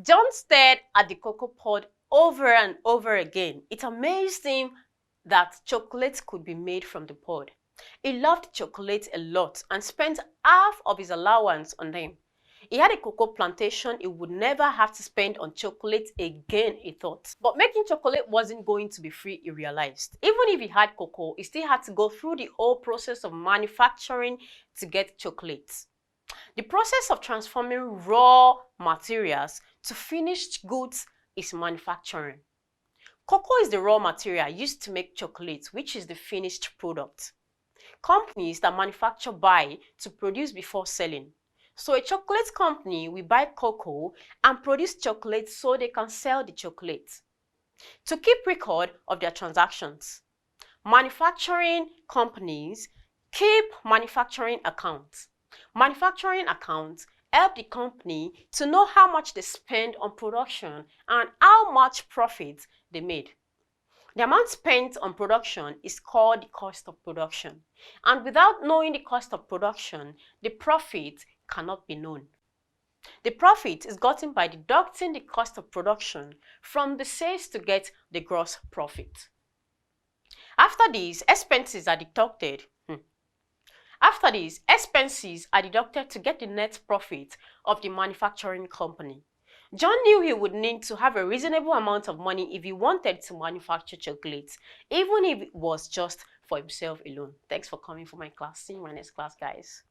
John stared at the cocoa pod over and over again. It amazed him that chocolate could be made from the pod. He loved chocolate a lot and spent half of his allowance on them. He had a cocoa plantation he would never have to spend on chocolate again, he thought. But making chocolate wasn't going to be free, he realized. Even if he had cocoa, he still had to go through the whole process of manufacturing to get chocolate. The process of transforming raw materials to finished goods is manufacturing. Cocoa is the raw material used to make chocolate, which is the finished product. Companies that manufacture buy to produce before selling. So a chocolate company will buy cocoa and produce chocolate so they can sell the chocolate. To keep record of their transactions, manufacturing companies keep manufacturing accounts. Manufacturing accounts help the company to know how much they spend on production and how much profit they made. The amount spent on production is called the cost of production. And without knowing the cost of production, the profit cannot be known. The profit is gotten by deducting the cost of production from the sales to get the gross profit. After these, expenses are deducted. After this, expenses are deducted to get the net profit of the manufacturing company. John knew he would need to have a reasonable amount of money if he wanted to manufacture chocolates, even if it was just for himself alone. Thanks for coming for my class. See you in my next class, guys.